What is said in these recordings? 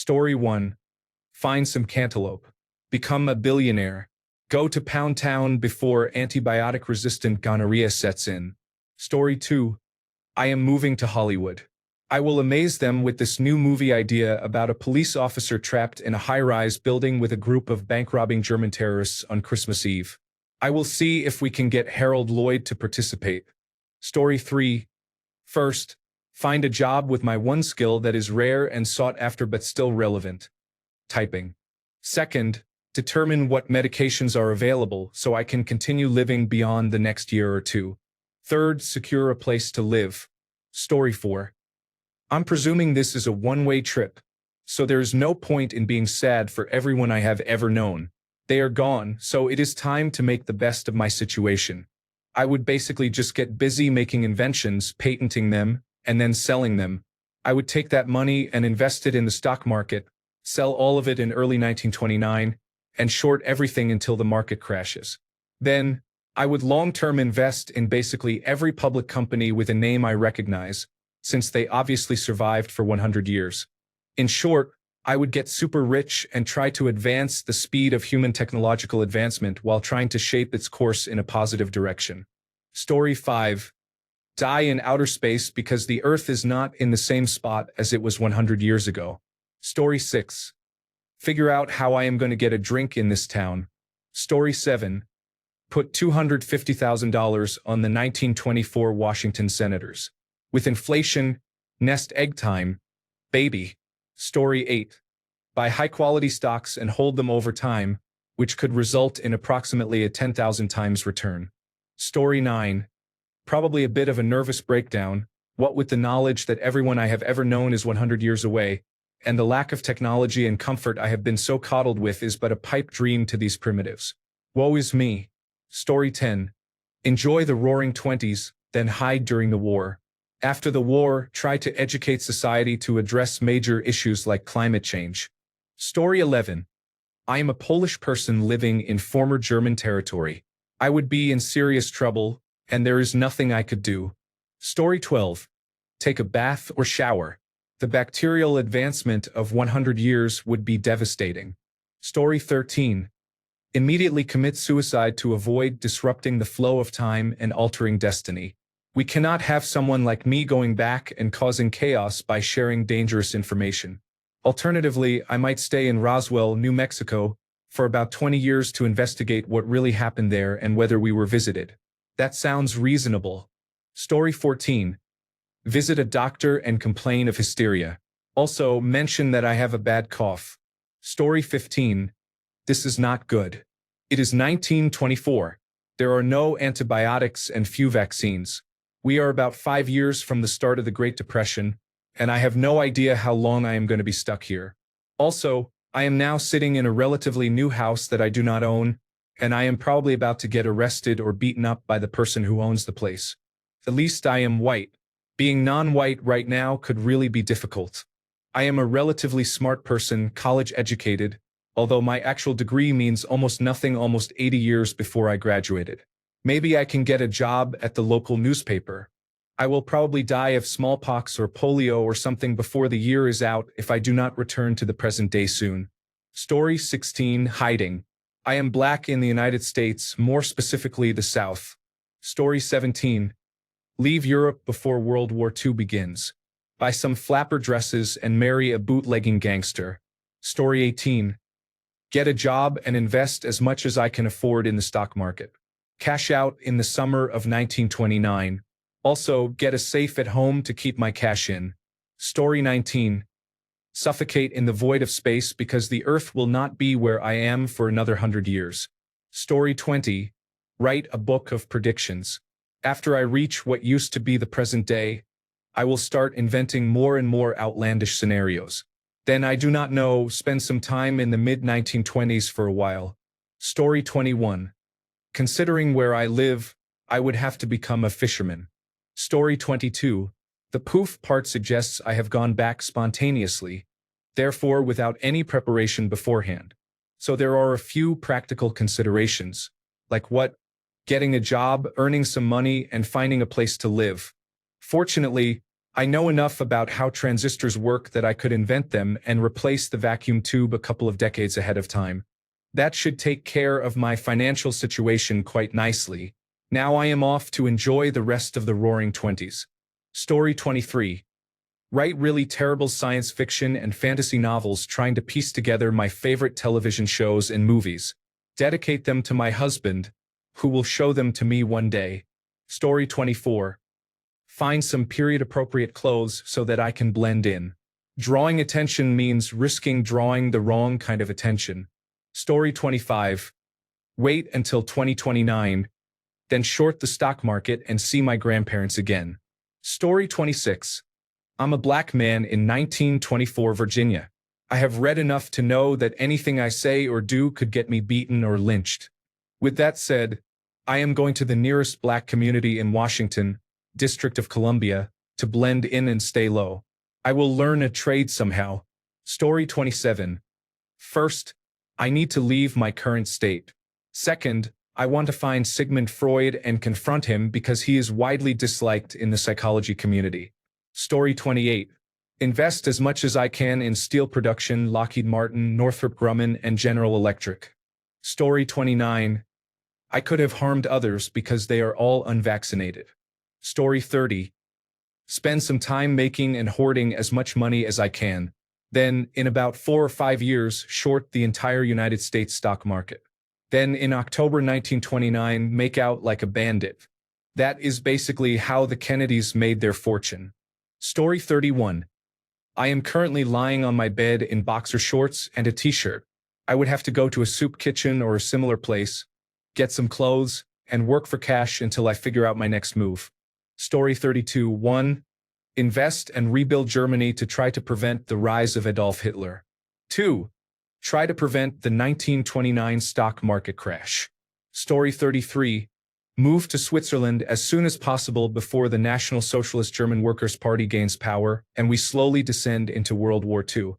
Story 1. Find some cantaloupe. Become a billionaire. Go to Pound Town before antibiotic-resistant gonorrhea sets in. Story 2. I am moving to Hollywood. I will amaze them with this new movie idea about a police officer trapped in a high-rise building with a group of bank-robbing German terrorists on Christmas Eve. I will see if we can get Harold Lloyd to participate. Story 3. First, find a job with my one skill that is rare and sought after but still relevant. Typing. Second, determine what medications are available so I can continue living beyond the next year or two. Third, secure a place to live. Story 4. I'm presuming this is a one-way trip, so there is no point in being sad for everyone I have ever known. They are gone, so it is time to make the best of my situation. I would basically just get busy making inventions, patenting them, and then selling them. I would take that money and invest it in the stock market, sell all of it in early 1929, and short everything until the market crashes. Then, I would long-term invest in basically every public company with a name I recognize, since they obviously survived for 100 years. In short, I would get super rich and try to advance the speed of human technological advancement while trying to shape its course in a positive direction. Story 5. Die in outer space because the Earth is not in the same spot as it was 100 years ago. Story 6. Figure out how I am going to get a drink in this town. Story 7. Put $250,000 on the 1924 Washington Senators. With inflation, nest egg time, baby. Story 8. Buy high-quality stocks and hold them over time, which could result in approximately a 10,000 times return. Story 9. Probably a bit of a nervous breakdown, what with the knowledge that everyone I have ever known is 100 years away, and the lack of technology and comfort I have been so coddled with is but a pipe dream to these primitives. Woe is me. Story 10. Enjoy the roaring 20s, then hide during the war. After the war, try to educate society to address major issues like climate change. Story 11. I am a Polish person living in former German territory. I would be in serious trouble, and there is nothing I could do. Story 12. Take a bath or shower. The bacterial advancement of 100 years would be devastating. Story 13. Immediately commit suicide to avoid disrupting the flow of time and altering destiny. We cannot have someone like me going back and causing chaos by sharing dangerous information. Alternatively, I might stay in Roswell, New Mexico, for about 20 years to investigate what really happened there and whether we were visited. That sounds reasonable. Story 14. Visit a doctor and complain of hysteria. Also, mention that I have a bad cough. Story 15. This is not good. It is 1924. There are no antibiotics and few vaccines. We are about 5 years from the start of the Great Depression, and I have no idea how long I am going to be stuck here. Also, I am now sitting in a relatively new house that I do not own, and I am probably about to get arrested or beaten up by the person who owns the place. At least I am white. Being non-white right now could really be difficult. I am a relatively smart person, college-educated, although my actual degree means almost nothing almost 80 years before I graduated. Maybe I can get a job at the local newspaper. I will probably die of smallpox or polio or something before the year is out if I do not return to the present day soon. Story 16. Hiding. I am black in the United States, more specifically the South. Story 17. Leave Europe before World War II begins. Buy some flapper dresses and marry a bootlegging gangster. Story 18. Get a job and invest as much as I can afford in the stock market. Cash out in the summer of 1929. Also, get a safe at home to keep my cash in. Story 19. Suffocate in the void of space because the Earth will not be where I am for another 100 years. Story 20. Write a book of predictions. After I reach what used to be the present day, I will start inventing more and more outlandish scenarios. Then I do not know, spend some time in the mid-1920s for a while. Story 21. Considering where I live, I would have to become a fisherman. Story 22. The poof part suggests I have gone back spontaneously, therefore without any preparation beforehand. So there are a few practical considerations, like what? Getting a job, earning some money, and finding a place to live. Fortunately, I know enough about how transistors work that I could invent them and replace the vacuum tube a couple of decades ahead of time. That should take care of my financial situation quite nicely. Now I am off to enjoy the rest of the Roaring Twenties. Story 23. Write really terrible science fiction and fantasy novels trying to piece together my favorite television shows and movies. Dedicate them to my husband, who will show them to me one day. Story 24. Find some period-appropriate clothes so that I can blend in. Drawing attention means risking drawing the wrong kind of attention. Story 25. Wait until 2029, then short the stock market and see my grandparents again. Story 26. I'm a black man in 1924 Virginia. I have read enough to know that anything I say or do could get me beaten or lynched. With that said, I am going to the nearest black community in Washington, District of Columbia, to blend in and stay low. I will learn a trade somehow. Story 27. First, I need to leave my current state. Second, I want to find Sigmund Freud and confront him because he is widely disliked in the psychology community. Story 28. Invest as much as I can in steel production, Lockheed Martin, Northrop Grumman, and General Electric. Story 29. I could have harmed others because they are all unvaccinated. Story 30. Spend some time making and hoarding as much money as I can. Then, in about 4 or 5 years, short the entire United States stock market. Then, in October 1929, make out like a bandit. That is basically how the Kennedys made their fortune. Story 31. I am currently lying on my bed in boxer shorts and a t-shirt. I would have to go to a soup kitchen or a similar place, get some clothes, and work for cash until I figure out my next move. Story 32. 1. Invest and rebuild Germany to try to prevent the rise of Adolf Hitler. 2. Try to prevent the 1929 stock market crash. Story 33. Move to Switzerland as soon as possible before the National Socialist German Workers' Party gains power and we slowly descend into World War II.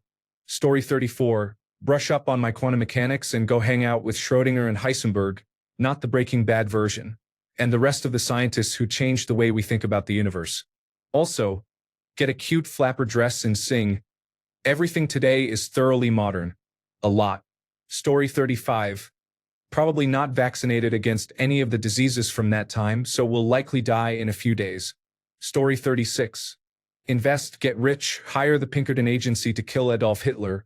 Story 34. Brush up on my quantum mechanics and go hang out with Schrödinger and Heisenberg, not the Breaking Bad version, and the rest of the scientists who changed the way we think about the universe. Also, get a cute flapper dress and sing, "Everything today is thoroughly modern." A lot. Story 35. Probably not vaccinated against any of the diseases from that time, so will likely die in a few days. Story 36. Invest, get rich, hire the Pinkerton Agency to kill Adolf Hitler,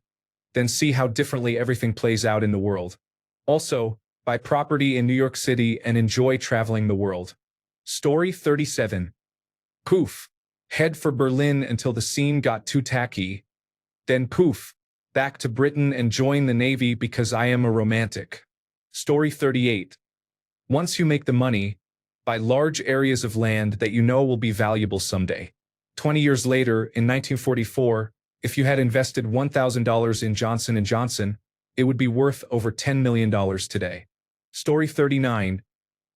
then see how differently everything plays out in the world. Also, buy property in New York City and enjoy traveling the world. Story 37. Poof. Head for Berlin until the scene got too tacky. Then poof. Back to Britain and join the Navy because I am a romantic. Story 38. Once you make the money, buy large areas of land that you know will be valuable someday. 20 years later, in 1944, if you had invested $1,000 in Johnson & Johnson, it would be worth over $10 million today. Story 39.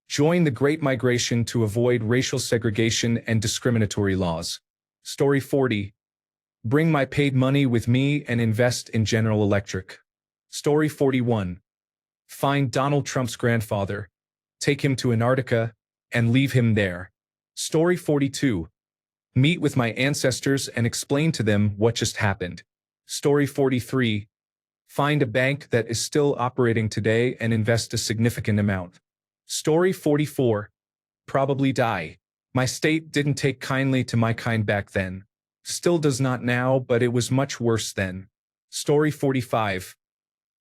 Join the Great Migration to avoid racial segregation and discriminatory laws. Story 40. Bring my paid money with me and invest in General Electric. Story 41. Find Donald Trump's grandfather, take him to Antarctica, and leave him there. Story 42. Meet with my ancestors and explain to them what just happened. Story 43. Find a bank that is still operating today and invest a significant amount. Story 44. Probably die. My state didn't take kindly to my kind back then. Still does not now, but it was much worse then. Story 45.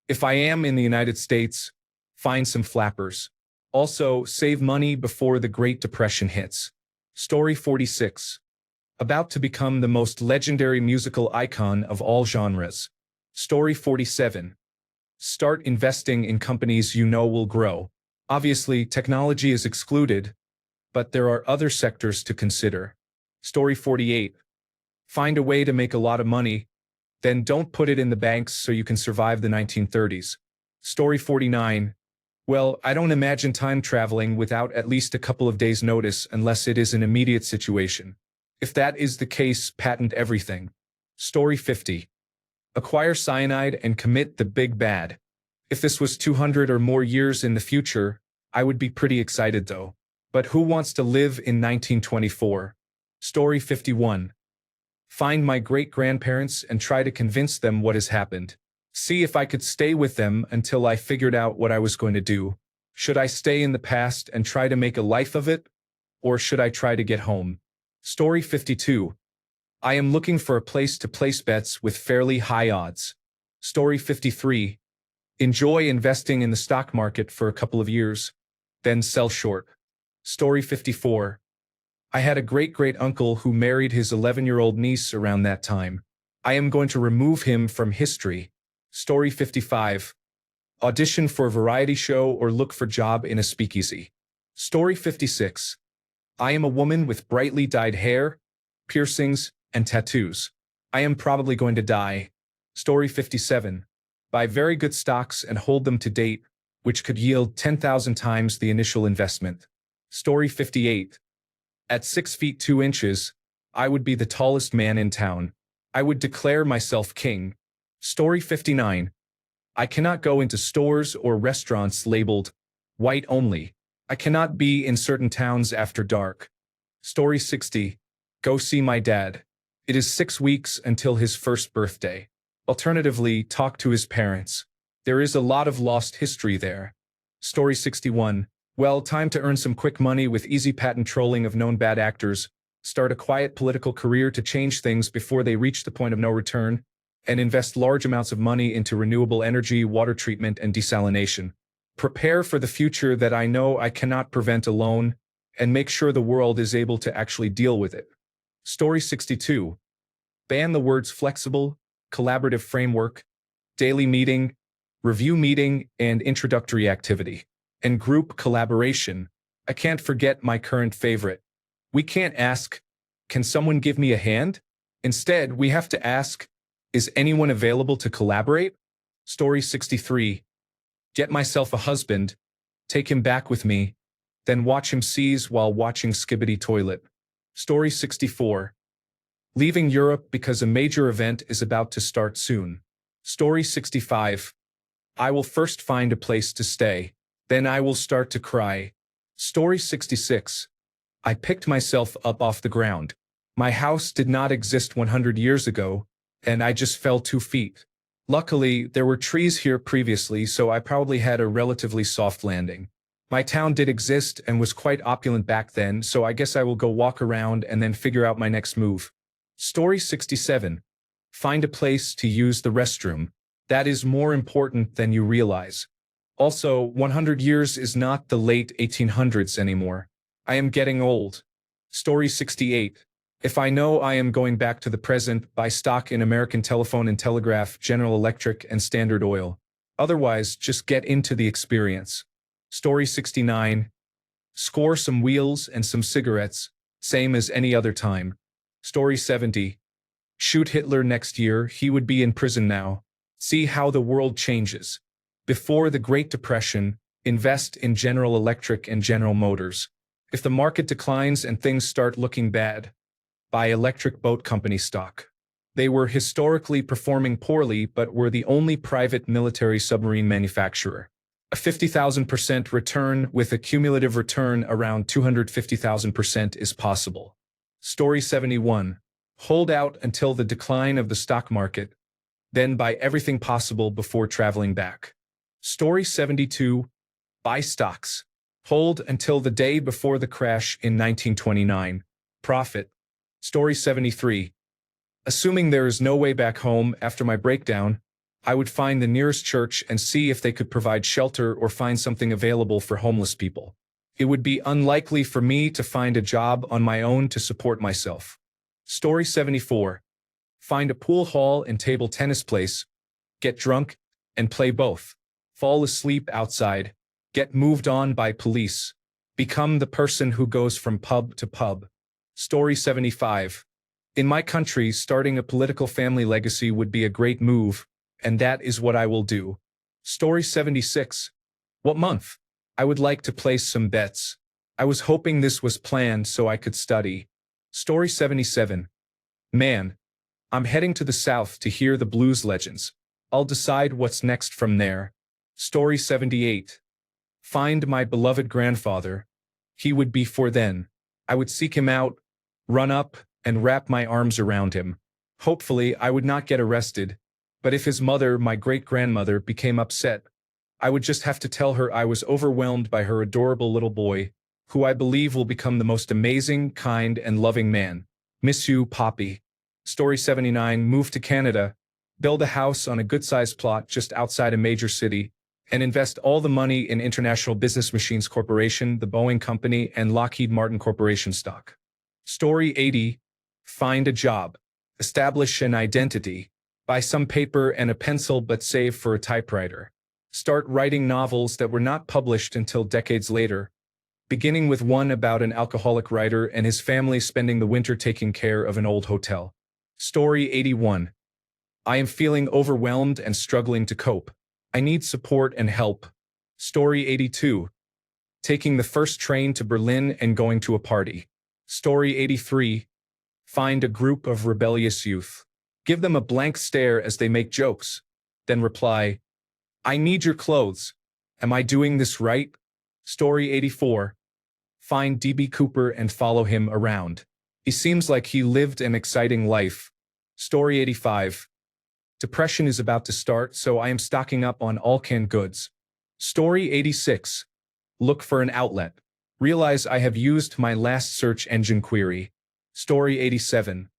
If I am in the United States, find some flappers. Also, save money before the Great Depression hits. Story 46. About to become the most legendary musical icon of all genres. Story 47. Start investing in companies you know will grow. Obviously, technology is excluded, but there are other sectors to consider. Story 48. Find a way to make a lot of money, then don't put it in the banks so you can survive the 1930s. Story 49. Well, I don't imagine time traveling without at least a couple of days' notice unless it is an immediate situation. If that is the case, patent everything. Story 50. Acquire cyanide and commit the big bad. If this was 200 or more years in the future, I would be pretty excited though. But who wants to live in 1924? Story 51. Find my great-grandparents and try to convince them what has happened. See if I could stay with them until I figured out what I was going to do. Should I stay in the past and try to make a life of it? Or should I try to get home? Story 52. I am looking for a place to place bets with fairly high odds. Story 53. Enjoy investing in the stock market for a couple of years, then sell short. Story 54. I had a great-great-uncle who married his 11-year-old niece around that time. I am going to remove him from history. Story 55. Audition for a variety show or look for job in a speakeasy. Story 56. I am a woman with brightly dyed hair, piercings, and tattoos. I am probably going to die. Story 57. Buy very good stocks and hold them to date, which could yield 10,000 times the initial investment. Story 58. At 6 feet 2 inches, I would be the tallest man in town. I would declare myself king. Story 59. I cannot go into stores or restaurants labeled white only. I cannot be in certain towns after dark. Story 60. Go see my dad. It is 6 weeks until his first birthday. Alternatively, talk to his parents. There is a lot of lost history there. Story 61. Well, time to earn some quick money with easy patent trolling of known bad actors, start a quiet political career to change things before they reach the point of no return, and invest large amounts of money into renewable energy, water treatment, and desalination. Prepare for the future that I know I cannot prevent alone, and make sure the world is able to actually deal with it. Story 62. Ban the words flexible, collaborative framework, daily meeting, review meeting, and introductory activity. And group collaboration. I can't forget my current favorite. We can't ask, can someone give me a hand? Instead, we have to ask, is anyone available to collaborate? Story 63. Get myself a husband, take him back with me, then watch him seize while watching Skibbity Toilet. Story 64. Leaving Europe because a major event is about to start soon. Story 65. I will first find a place to stay. Then I will start to cry. Story 66. I picked myself up off the ground. My house did not exist 100 years ago, and I just fell 2 feet. Luckily, there were trees here previously, so I probably had a relatively soft landing. My town did exist and was quite opulent back then, so I guess I will go walk around and then figure out my next move. Story 67. Find a place to use the restroom. That is more important than you realize. Also, 100 years is not the late 1800s anymore. I am getting old. Story 68. If I know I am going back to the present, buy stock in American Telephone and Telegraph, General Electric, and Standard Oil. Otherwise, just get into the experience. Story 69. Score some wheels and some cigarettes, same as any other time. Story 70. Shoot Hitler next year, he would be in prison now. See how the world changes. Before the Great Depression, invest in General Electric and General Motors. If the market declines and things start looking bad, buy Electric Boat Company stock. They were historically performing poorly but were the only private military submarine manufacturer. A 50,000% return with a cumulative return around 250,000% is possible. Story 71. Hold out until the decline of the stock market, then buy everything possible before traveling back. Story 72. Buy stocks. Hold until the day before the crash in 1929. Profit. Story 73. Assuming there is no way back home after my breakdown, I would find the nearest church and see if they could provide shelter or find something available for homeless people. It would be unlikely for me to find a job on my own to support myself. Story 74. Find a pool hall and table tennis place, get drunk, and play both. Fall asleep outside, get moved on by police, become the person who goes from pub to pub. Story 75. In my country, starting a political family legacy would be a great move, and that is what I will do. Story 76. What month? I would like to place some bets. I was hoping this was planned so I could study. Story 77. Man, I'm heading to the south to hear the blues legends. I'll decide what's next from there. Story 78. Find my beloved grandfather. He would be for then. I would seek him out, run up, and wrap my arms around him. Hopefully, I would not get arrested, but if his mother, my great-grandmother, became upset, I would just have to tell her I was overwhelmed by her adorable little boy, who I believe will become the most amazing, kind, and loving man. Miss you, Poppy. Story 79. Move to Canada, build a house on a good-sized plot just outside a major city, and invest all the money in International Business Machines Corporation, the Boeing Company, and Lockheed Martin Corporation stock. Story 80. Find a job. Establish an identity. Buy some paper and a pencil but save for a typewriter. Start writing novels that were not published until decades later, beginning with one about an alcoholic writer and his family spending the winter taking care of an old hotel. Story 81. I am feeling overwhelmed and struggling to cope. I need support and help. Story 82. Taking the first train to Berlin and going to a party. Story 83. Find a group of rebellious youth. Give them a blank stare as they make jokes. Then reply, I need your clothes. Am I doing this right? Story 84. Find DB Cooper and follow him around. He seems like he lived an exciting life. Story 85. Depression is about to start, so I am stocking up on all canned goods. Story 86. Look for an outlet. Realize I have used my last search engine query. Story 87.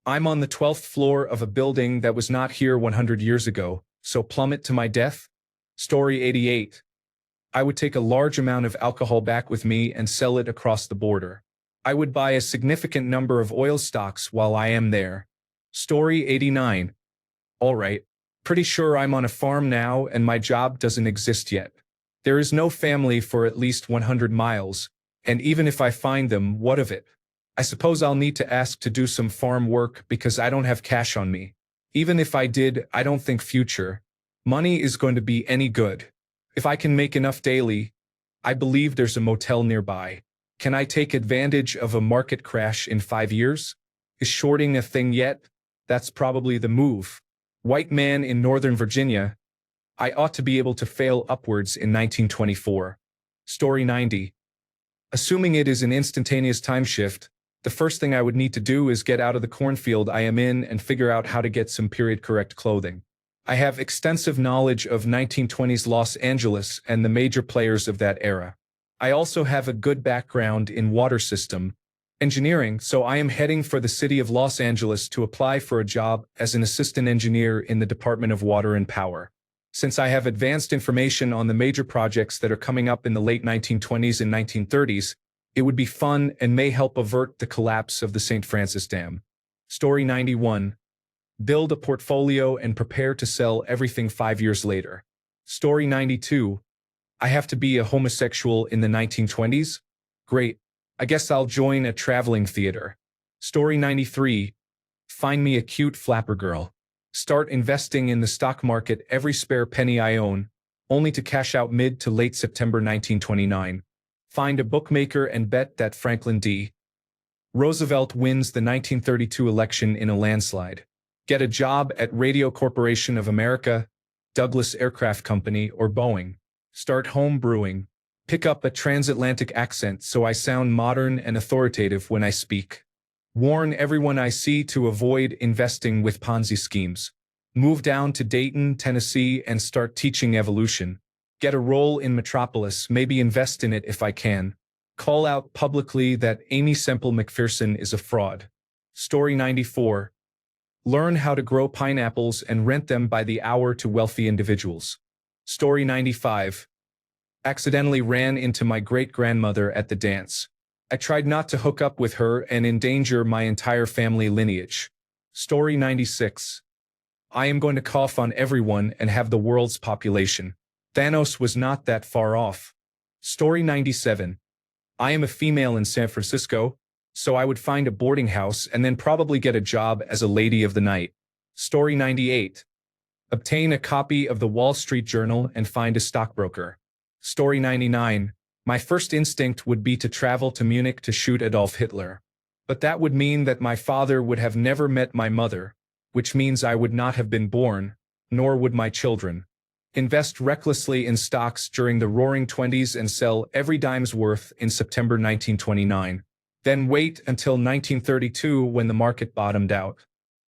I'm on the 12th floor of a building that was not here 100 years ago, so plummet to my death? Story 88. I would take a large amount of alcohol back with me and sell it across the border. I would buy a significant number of oil stocks while I am there. Story 89. All right, pretty sure I'm on a farm now and my job doesn't exist yet. There is no family for at least 100 miles, and even if I find them, what of it? I suppose I'll need to ask to do some farm work because I don't have cash on me. Even if I did, I don't think future money is going to be any good. If I can make enough daily, I believe there's a motel nearby. Can I take advantage of a market crash in 5 years? Is shorting a thing yet? That's probably the move. White man in Northern Virginia. I ought to be able to fail upwards in 1924. Story 90. Assuming it is an instantaneous time shift, the first thing I would need to do is get out of the cornfield I am in and figure out how to get some period-correct clothing. I have extensive knowledge of 1920s Los Angeles and the major players of that era. I also have a good background in water system engineering, so I am heading for the city of Los Angeles to apply for a job as an assistant engineer in the Department of Water and Power. Since I have advanced information on the major projects that are coming up in the late 1920s and 1930s, it would be fun and may help avert the collapse of the St. Francis Dam. Story 91. Build a portfolio and prepare to sell everything 5 years later. Story 92. I have to be a homosexual in the 1920s? Great. I guess I'll join a traveling theater. Story 93. Find me a cute flapper girl. Start investing in the stock market every spare penny I own, only to cash out mid to late September 1929. Find a bookmaker and bet that Franklin D. Roosevelt wins the 1932 election in a landslide. Get a job at Radio Corporation of America, Douglas Aircraft Company, or Boeing. Start home brewing. Pick up a transatlantic accent so I sound modern and authoritative when I speak. Warn everyone I see to avoid investing with Ponzi schemes. Move down to Dayton, Tennessee, and start teaching evolution. Get a role in Metropolis, maybe invest in it if I can. Call out publicly that Amy Semple McPherson is a fraud. Story 94. Learn how to grow pineapples and rent them by the hour to wealthy individuals. Story 95. Accidentally ran into my great-grandmother at the dance. I tried not to hook up with her and endanger my entire family lineage. Story 96. I am going to cough on everyone and have the world's population. Thanos was not that far off. Story 97. I am a female in San Francisco, so I would find a boarding house and then probably get a job as a lady of the night. Story 98. Obtain a copy of the Wall Street Journal and find a stockbroker. Story 99. My first instinct would be to travel to Munich to shoot Adolf Hitler. But that would mean that my father would have never met my mother, which means I would not have been born, nor would my children. Invest recklessly in stocks during the Roaring Twenties and sell every dime's worth in September 1929. Then wait until 1932 when the market bottomed out.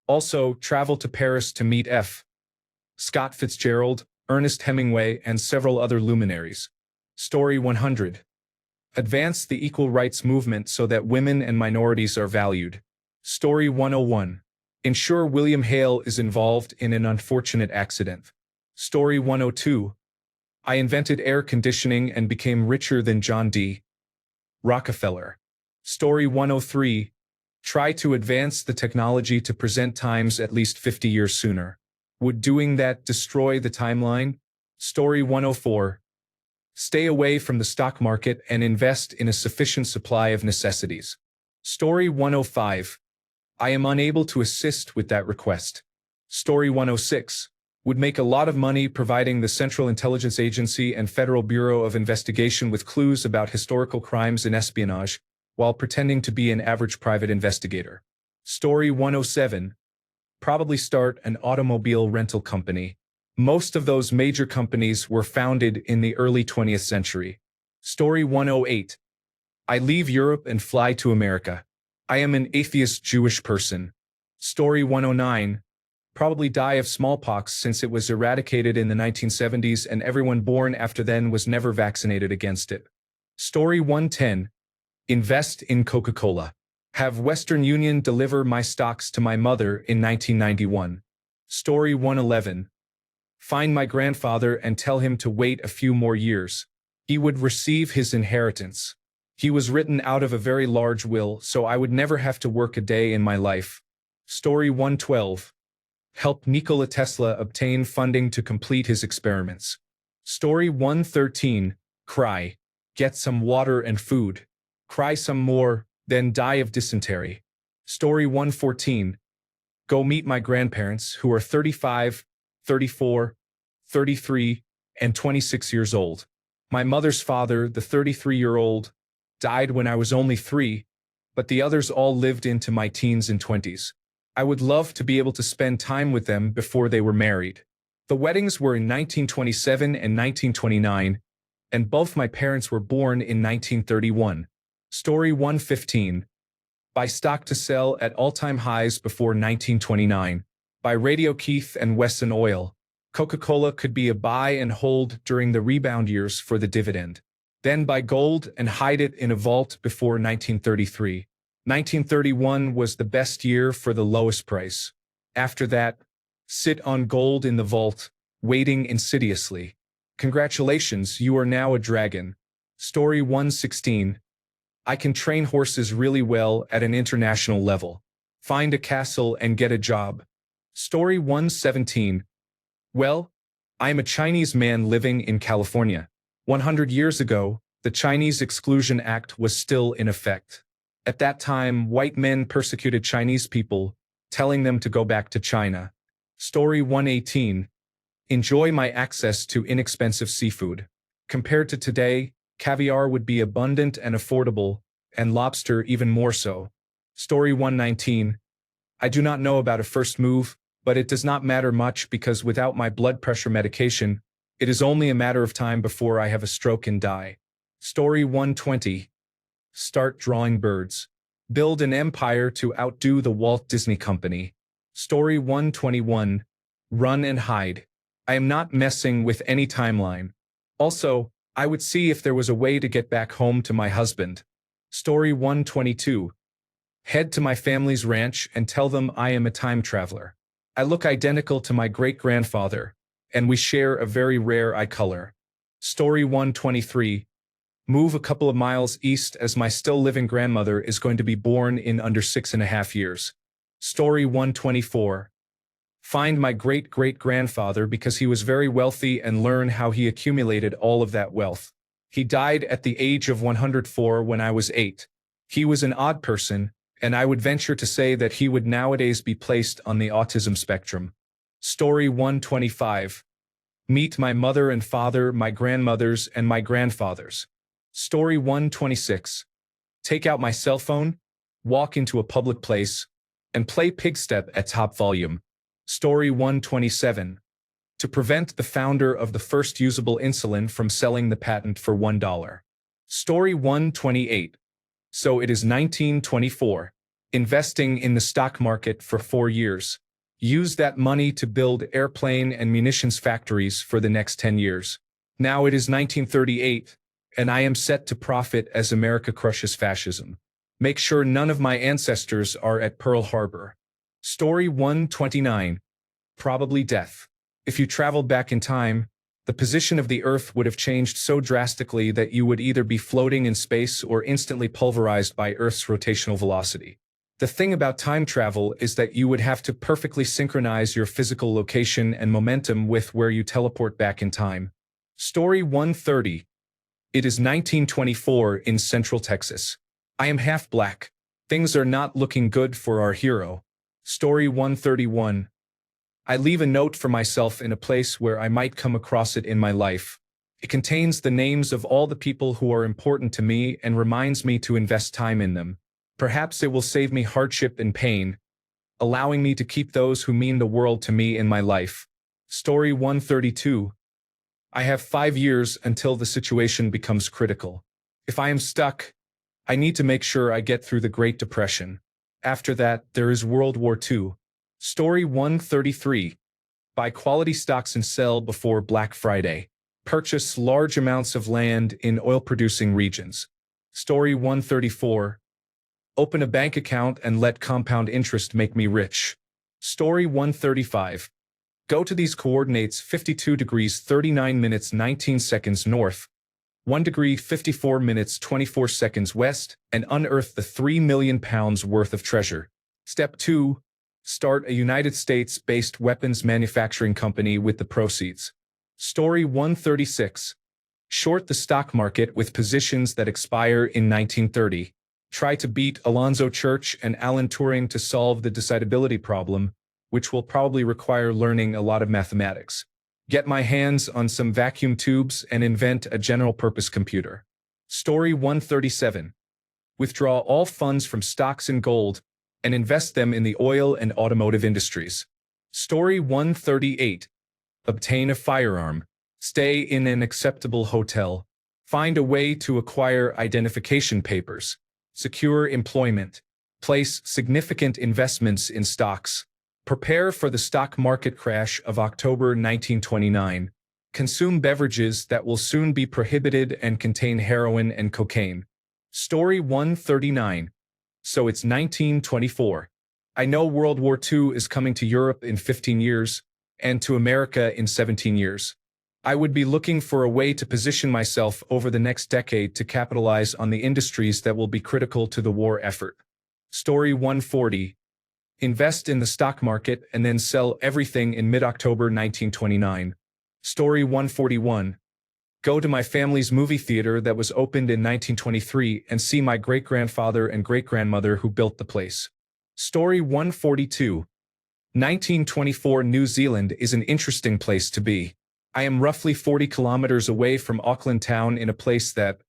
Also, travel to Paris to meet F. Scott Fitzgerald, Ernest Hemingway, and several other luminaries. Story 100. Advance the equal rights movement so that women and minorities are valued. Story 101. Ensure William Hale is involved in an unfortunate accident. Story 102. I invented air conditioning and became richer than John D. Rockefeller. Story 103. Try to advance the technology to present times at least 50 years sooner. Would doing that destroy the timeline? Story 104. Stay away from the stock market and invest in a sufficient supply of necessities. Story 105. I am unable to assist with that request. Story 106. Would make a lot of money providing the Central Intelligence Agency and Federal Bureau of Investigation with clues about historical crimes and espionage, while pretending to be an average private investigator. Story 107. Probably start an automobile rental company. Most of those major companies were founded in the early 20th century. Story 108. I leave Europe and fly to America. I am an atheist Jewish person. Story 109. Probably die of smallpox since it was eradicated in the 1970s and everyone born after then was never vaccinated against it. Story 110. Invest in Coca-Cola. Have Western Union deliver my stocks to my mother in 1991. Story 111. Find my grandfather and tell him to wait a few more years. He would receive his inheritance. He was written out of a very large will, so I would never have to work a day in my life. Story 112. Help Nikola Tesla obtain funding to complete his experiments. Story 113. Cry. Get some water and food. Cry some more, then die of dysentery. Story 114. Go meet my grandparents, who are 35, 34, 33, and 26 years old. My mother's father, the 33-year-old, died when I was only 3, but the others all lived into my teens and 20s. I would love to be able to spend time with them before they were married. The weddings were in 1927 and 1929, and both my parents were born in 1931. Story 115. Buy stock to sell at all-time highs before 1929. By Radio Keith and Wesson Oil. Coca-Cola could be a buy and hold during the rebound years for the dividend. Then buy gold and hide it in a vault before 1933. 1931 was the best year for the lowest price. After that, sit on gold in the vault, waiting insidiously. Congratulations, you are now a dragon. Story 116. I can train horses really well at an international level. Find a castle and get a job. Story 117. Well, I am a Chinese man living in California. 100 years ago, the Chinese Exclusion Act was still in effect. At that time, white men persecuted Chinese people, telling them to go back to China. Story 118. Enjoy my access to inexpensive seafood. Compared to today, caviar would be abundant and affordable, and lobster even more so. Story 119. I do not know about a first move, but it does not matter much because without my blood pressure medication, it is only a matter of time before I have a stroke and die. Story 120. Start drawing birds. Build an empire to outdo the Walt Disney Company. Story 121. Run and hide. I am not messing with any timeline. Also, I would see if there was a way to get back home to my husband. Story 122. Head to my family's ranch and tell them I am a time traveler. I look identical to my great-grandfather, and we share a very rare eye color. Story 123. Move a couple of miles east as my still-living grandmother is going to be born in under 6.5 years. Story 124. Find my great-great-grandfather because he was very wealthy and learn how he accumulated all of that wealth. He died at the age of 104 when I was 8. He was an odd person, and I would venture to say that he would nowadays be placed on the autism spectrum. Story 125. Meet my mother and father, my grandmothers, and my grandfathers. Story 126. Take out my cell phone, walk into a public place, and play Pigstep at top volume. Story 127. To prevent the founder of the first usable insulin from selling the patent for $1. Story 128. So it is 1924. investing in the stock market for 4 years. Use that money to build airplane and munitions factories for the next 10 years. Now it is 1938, and I am set to profit as America crushes fascism. Make sure none of my ancestors are at Pearl Harbor. Story 129. Probably death. If you traveled back in time, the position of the Earth would have changed so drastically that you would either be floating in space or instantly pulverized by Earth's rotational velocity. The thing about time travel is that you would have to perfectly synchronize your physical location and momentum with where you teleport back in time. Story 130. It is 1924 in Central Texas. I am half black. Things are not looking good for our hero. Story 131. I leave a note for myself in a place where I might come across it in my life. It contains the names of all the people who are important to me and reminds me to invest time in them. Perhaps it will save me hardship and pain, allowing me to keep those who mean the world to me in my life. Story 132. I have 5 years until the situation becomes critical. If I am stuck, I need to make sure I get through the Great Depression. After that, there is World War II. Story 133. Buy quality stocks and sell before Black Friday. Purchase large amounts of land in oil-producing regions. Story 134. Open a bank account and let compound interest make me rich. Story 135. Go to these coordinates 52 degrees 39 minutes 19 seconds north, 1 degree 54 minutes 24 seconds west, and unearth the £3 million worth of treasure. Step 2. Start a United States-based weapons manufacturing company with the proceeds. Story 136. Short the stock market with positions that expire in 1930. Try to beat Alonzo Church and Alan Turing to solve the decidability problem, which will probably require learning a lot of mathematics. Get my hands on some vacuum tubes and invent a general-purpose computer. Story 137. Withdraw all funds from stocks and gold and invest them in the oil and automotive industries. Story 138. Obtain a firearm. Stay in an acceptable hotel. Find a way to acquire identification papers. Secure employment. Place significant investments in stocks. Prepare for the stock market crash of October 1929. Consume beverages that will soon be prohibited and contain heroin and cocaine. Story 139. So it's 1924. I know World War II is coming to Europe in 15 years, and to America in 17 years. I would be looking for a way to position myself over the next decade to capitalize on the industries that will be critical to the war effort. Story 140. Invest in the stock market and then sell everything in mid-October 1929. Story 141. Go to my family's movie theater that was opened in 1923 and see my great-grandfather and great-grandmother who built the place. Story 142. 1924 New Zealand is an interesting place to be. I am roughly 40 kilometers away from Auckland town in a place that,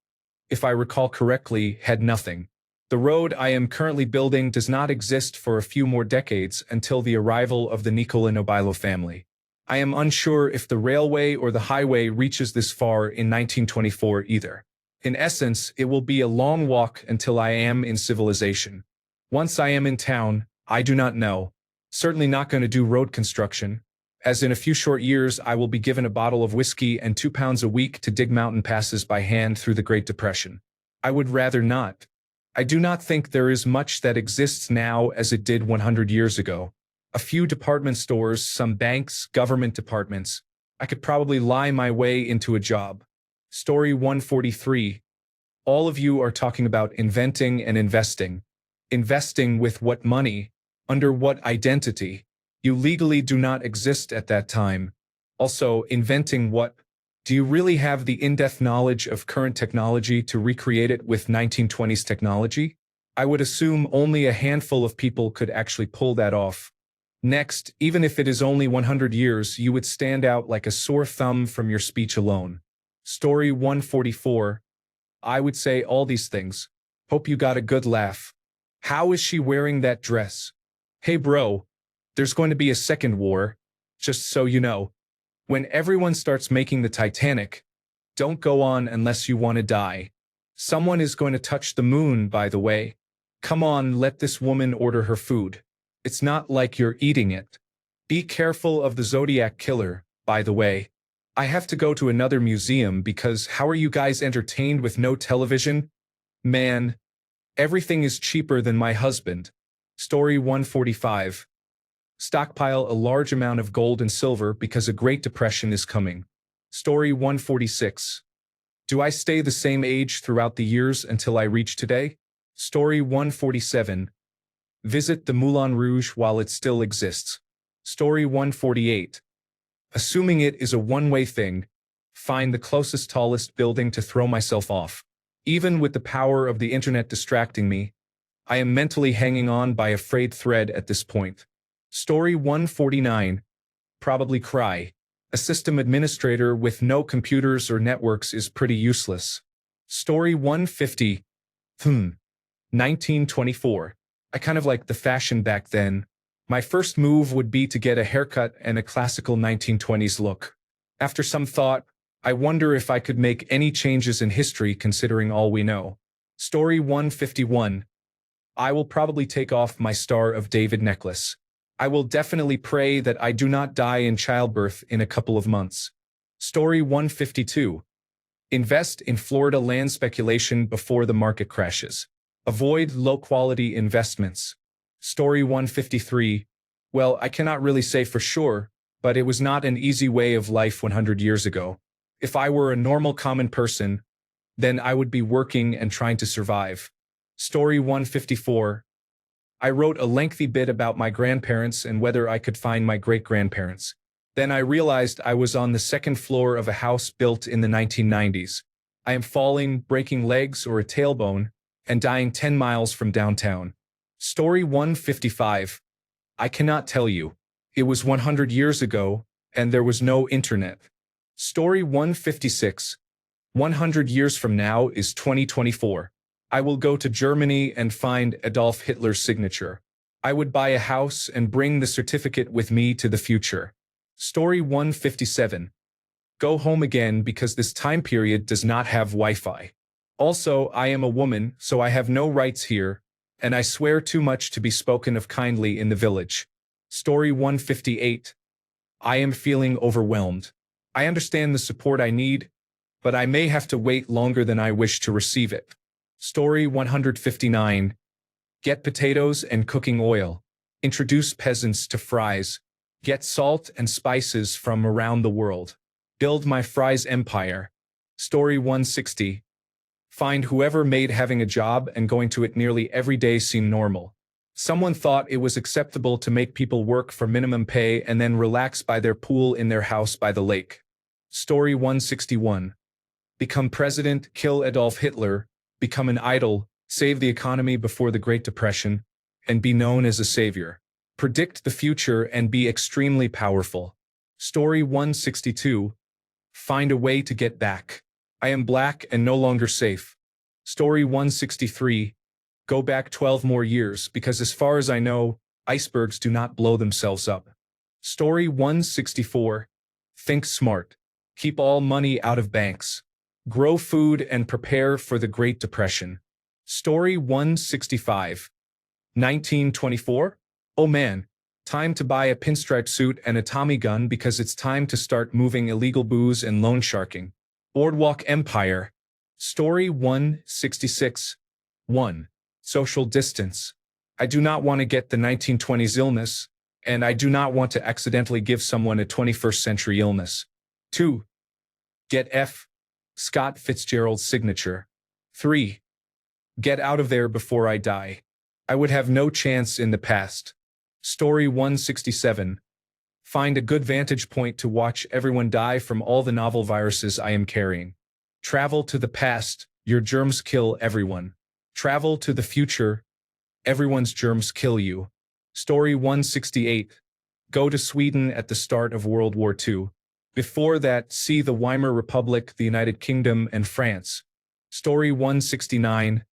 if I recall correctly, had nothing. The road I am currently building does not exist for a few more decades until the arrival of the Nicola Nobilo family. I am unsure if the railway or the highway reaches this far in 1924 either. In essence, it will be a long walk until I am in civilization. Once I am in town, I do not know. Certainly not going to do road construction, as in a few short years I will be given a bottle of whiskey and £2 a week to dig mountain passes by hand through the Great Depression. I would rather not. I do not think there is much that exists now as it did 100 years ago. A few department stores, some banks, government departments. I could probably lie my way into a job. Story 143. All of you are talking about inventing and investing. Investing with what money? Under what identity? You legally do not exist at that time. Also, inventing what? Do you really have the in-depth knowledge of current technology to recreate it with 1920s technology? I would assume only a handful of people could actually pull that off. Next, even if it is only 100 years, you would stand out like a sore thumb from your speech alone. Story 144. I would say all these things. Hope you got a good laugh. How is she wearing that dress? Hey bro, there's going to be a second war, just so you know. When everyone starts making the Titanic, don't go on unless you want to die. Someone is going to touch the moon, by the way. Come on, let this woman order her food. It's not like you're eating it. Be careful of the Zodiac Killer, by the way. I have to go to another museum because how are you guys entertained with no television? Man, everything is cheaper than my husband. Story 145. Stockpile a large amount of gold and silver because a Great Depression is coming. Story 146. Do I stay the same age throughout the years until I reach today? Story 147. Visit the Moulin Rouge while it still exists. Story 148. Assuming it is a one-way thing, find the closest tallest building to throw myself off. Even with the power of the internet distracting me, I am mentally hanging on by a frayed thread at this point. Story 149. Probably cry. A system administrator with no computers or networks is pretty useless. Story 150. 1924. I kind of like the fashion back then. My first move would be to get a haircut and a classical 1920s look. After some thought, I wonder if I could make any changes in history considering all we know. Story 151. I will probably take off my Star of David necklace. I will definitely pray that I do not die in childbirth in a couple of months. Story 152. Invest in Florida land speculation before the market crashes. Avoid low-quality investments. Story 153. Well, I cannot really say for sure, but it was not an easy way of life 100 years ago. If I were a normal common person, then I would be working and trying to survive. Story 154. I wrote a lengthy bit about my grandparents and whether I could find my great-grandparents. Then I realized I was on the second floor of a house built in the 1990s. I am falling, breaking legs or a tailbone, and dying 10 miles from downtown. Story 155. I cannot tell you. It was 100 years ago, and there was no internet. Story 156. 100 years from now is 2024. I will go to Germany and find Adolf Hitler's signature. I would buy a house and bring the certificate with me to the future. Story 157. Go home again because this time period does not have Wi-Fi. Also, I am a woman, so I have no rights here, and I swear too much to be spoken of kindly in the village. Story 158. I am feeling overwhelmed. I understand the support I need, but I may have to wait longer than I wish to receive it. Story 159. Get potatoes and cooking oil. Introduce peasants to fries. Get salt and spices from around the world. Build my fries empire. Story 160. Find whoever made having a job and going to it nearly every day seem normal. Someone thought it was acceptable to make people work for minimum pay and then relax by their pool in their house by the lake. Story 161. Become president, kill Adolf Hitler, become an idol, save the economy before the Great Depression, and be known as a savior. Predict the future and be extremely powerful. Story 162. Find a way to get back. I am black and no longer safe. Story 163. Go back 12 more years because as far as I know, icebergs do not blow themselves up. Story 164. Think smart. Keep all money out of banks. Grow food and prepare for the Great Depression. Story 165. 1924? Oh man, time to buy a pinstripe suit and a Tommy gun because it's time to start moving illegal booze and loan sharking. Boardwalk Empire. Story 166. 1. Social distance. I do not want to get the 1920s illness, and I do not want to accidentally give someone a 21st century illness. 2. Get F. Scott Fitzgerald's signature. 3. Get out of there before I die. I would have no chance in the past. Story 167. Find a good vantage point to watch everyone die from all the novel viruses I am carrying. Travel to the past, your germs kill everyone. Travel to the future, everyone's germs kill you. Story 168. Go to Sweden at the start of World War II. Before that, see the Weimar Republic, the United Kingdom, and France. Story 169.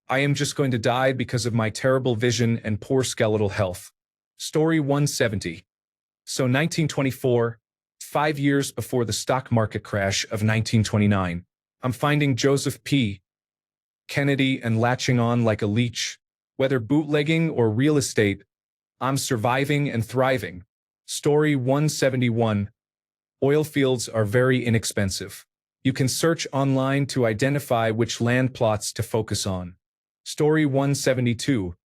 I am just going to die because of my terrible vision and poor skeletal health. Story 170. So 1924, 5 years before the stock market crash of 1929, I'm finding Joseph P. Kennedy and latching on like a leech, Whether bootlegging or real estate, I'm surviving and thriving. Story 171. Oil fields are very inexpensive. You can search online to identify which land plots to focus on. Story 172.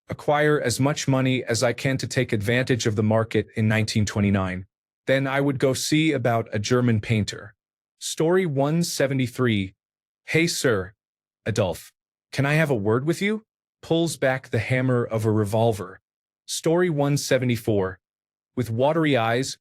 Acquire as much money as I can to take advantage of the market in 1929. Then I would go see about a German painter. Story 173. Hey sir, Adolf, can I have a word with you? Pulls back the hammer of a revolver. Story 174. With watery eyes,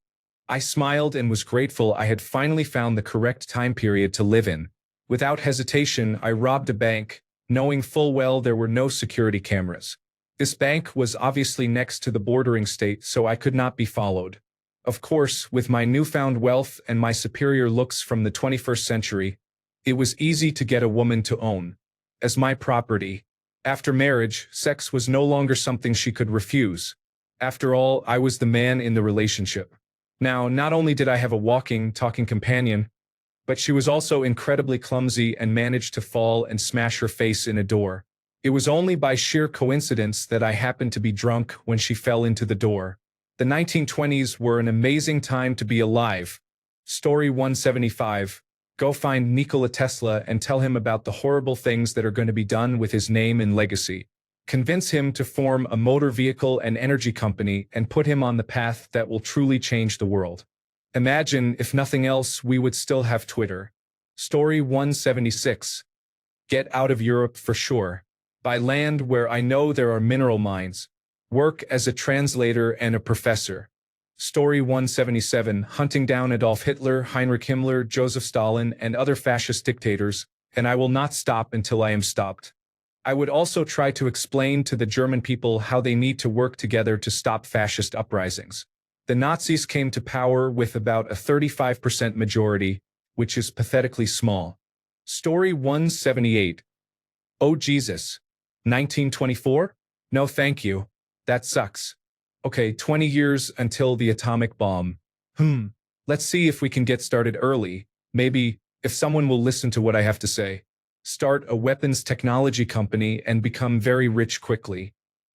I smiled and was grateful I had finally found the correct time period to live in. Without hesitation, I robbed a bank, knowing full well there were no security cameras. This bank was obviously next to the bordering state, so I could not be followed. Of course, with my newfound wealth and my superior looks from the 21st century, it was easy to get a woman to own as my property. After marriage, sex was no longer something she could refuse. After all, I was the man in the relationship. Now, not only did I have a walking, talking companion, but she was also incredibly clumsy and managed to fall and smash her face in a door. It was only by sheer coincidence that I happened to be drunk when she fell into the door. The 1920s were an amazing time to be alive. Story 175. Go find Nikola Tesla and tell him about the horrible things that are going to be done with his name and legacy. Convince him to form a motor vehicle and energy company and put him on the path that will truly change the world. Imagine, if nothing else, we would still have Twitter. Story 176. Get out of Europe for sure. Buy land where I know there are mineral mines. Work as a translator and a professor. Story 177. Hunting down Adolf Hitler, Heinrich Himmler, Joseph Stalin, and other fascist dictators, and I will not stop until I am stopped. I would also try to explain to the German people how they need to work together to stop fascist uprisings. The Nazis came to power with about a 35% majority, which is pathetically small. Story 178. Oh Jesus. 1924? No thank you. That sucks. Okay, 20 years until the atomic bomb. Let's see if we can get started early. Maybe, if someone will listen to what I have to say. Start a weapons technology company and become very rich quickly.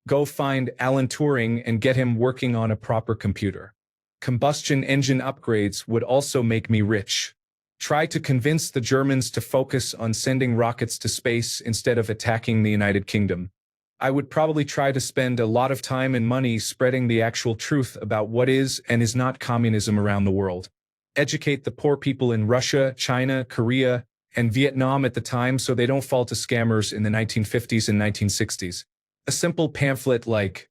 Go find Alan Turing and get him working on a proper computer. Combustion engine upgrades would also make me rich. Try to convince the Germans to focus on sending rockets to space instead of attacking the United Kingdom. I would probably try to spend a lot of time and money spreading the actual truth about what is and is not communism around the world. Educate the poor people in Russia, China, Korea, and Vietnam at the time so they don't fall to scammers in the 1950s and 1960s. A simple pamphlet like,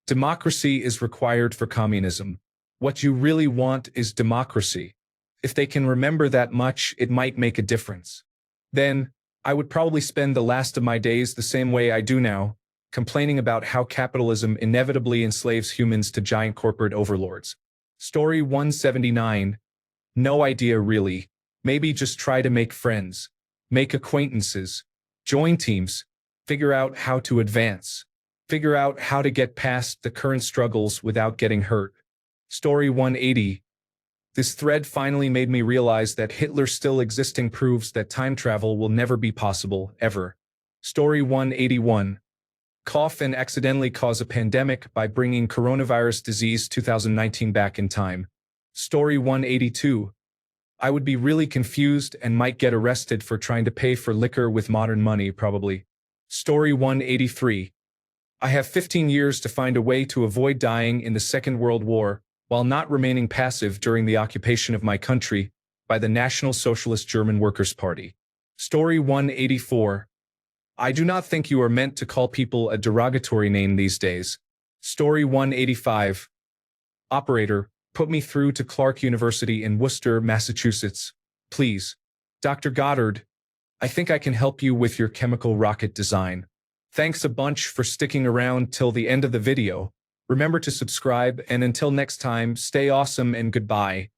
"Democracy is required for communism. What you really want is democracy." If they can remember that much, it might make a difference. Then, I would probably spend the last of my days the same way I do now, complaining about how capitalism inevitably enslaves humans to giant corporate overlords. Story 179. No idea really. Maybe just try to make friends, make acquaintances, join teams, figure out how to advance, figure out how to get past the current struggles without getting hurt. Story 180. This thread finally made me realize that Hitler still existing proves that time travel will never be possible, ever. Story 181. Cough and accidentally cause a pandemic by bringing coronavirus disease 2019 back in time. Story 182. I would be really confused and might get arrested for trying to pay for liquor with modern money, probably. Story 183. I have 15 years to find a way to avoid dying in the Second World War, while not remaining passive during the occupation of my country by the National Socialist German Workers' Party. Story 184. I do not think you are meant to call people a derogatory name these days. Story 185. Operator, put me through to Clark University in Worcester, Massachusetts. Please. Dr. Goddard, I think I can help you with your chemical rocket design. Thanks a bunch for sticking around till the end of the video. Remember to subscribe, and until next time, stay awesome and goodbye.